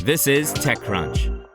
This is TechCrunch.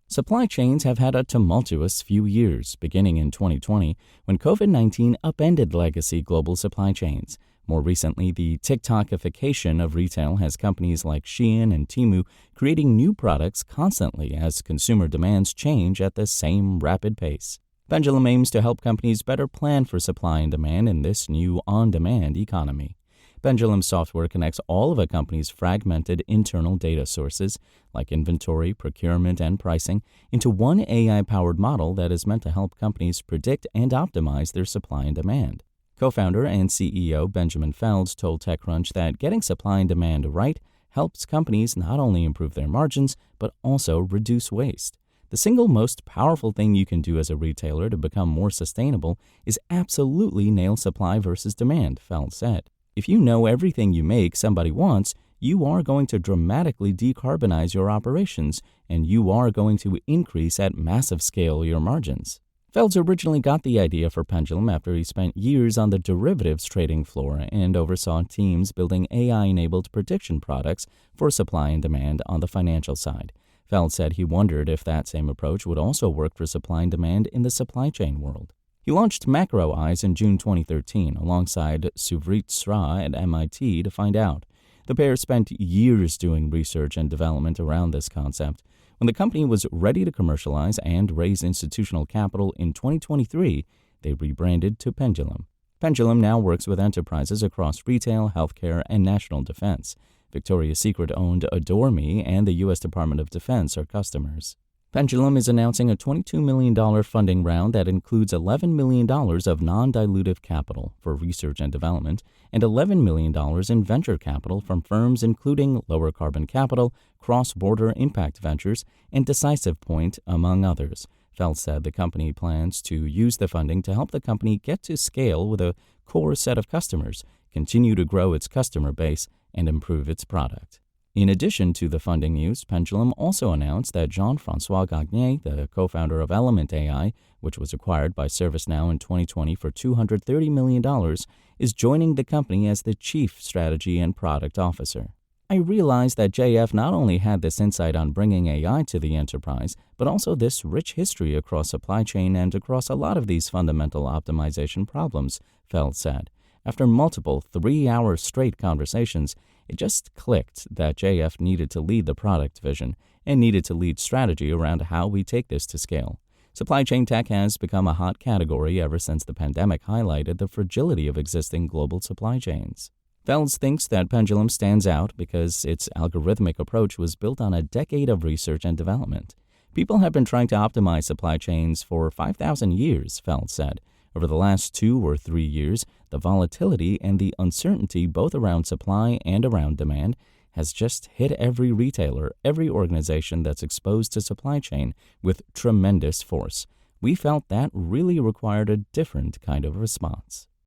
Supply chains have had a tumultuous few years, beginning in 2020 when COVID-19 upended legacy global supply chains. More recently, the TikTokification of retail has companies like Shein and Temu creating new products constantly as consumer demands change at the same rapid pace. Pendulum aims to help companies better plan for supply and demand in this new on-demand economy. Pendulum software connects all of a company's fragmented internal data sources, like inventory, procurement, and pricing, into one AI-powered model that is meant to help companies predict and optimize their supply and demand. Co-founder and CEO Benjamin Felds told TechCrunch that getting supply and demand right helps companies not only improve their margins, but also reduce waste. The single most powerful thing you can do as a retailer to become more sustainable is absolutely nail supply versus demand, Felds said. If you know everything you make somebody wants, you are going to dramatically decarbonize your operations, and you are going to increase at massive scale your margins. Felds originally got the idea for Pendulum after he spent years on the derivatives trading floor and oversaw teams building AI-enabled prediction products for supply and demand on the financial side. Felds said he wondered if that same approach would also work for supply and demand in the supply chain world. He launched Macro Eyes in June 2013 alongside Suvrit Sra at MIT to find out. The pair spent years doing research and development around this concept. When the company was ready to commercialize and raise institutional capital in 2023, they rebranded to Pendulum. Pendulum now works with enterprises across retail, healthcare, and national defense. Victoria's Secret-owned Adore Me and the U.S. Department of Defense are customers. Pendulum is announcing a $22 million funding round that includes $11 million of non-dilutive capital for research and development and $11 million in venture capital from firms including Lower Carbon Capital, Cross-Border Impact Ventures, and Decisive Point, among others. Felds said the company plans to use the funding to help the company get to scale with a core set of customers, continue to grow its customer base, and improve its product. In addition to the funding news, Pendulum also announced that Jean-François Gagné, the co-founder of Element AI, which was acquired by ServiceNow in 2020 for $230 million, is joining the company as the Chief Strategy and Product Officer. I realized that JF not only had this insight on bringing AI to the enterprise, but also this rich history across supply chain and across a lot of these fundamental optimization problems, Felds said. After multiple 3-hour straight conversations, it just clicked that JF needed to lead the product vision and needed to lead strategy around how we take this to scale. Supply chain tech has become a hot category ever since the pandemic highlighted the fragility of existing global supply chains. Felds thinks that Pendulum stands out because its algorithmic approach was built on a decade of research and development. People have been trying to optimize supply chains for 5,000 years, Felds said. Over the last 2 or 3 years, the volatility and the uncertainty both around supply and around demand has just hit every retailer, every organization that's exposed to supply chain with tremendous force. We felt that really required a different kind of response.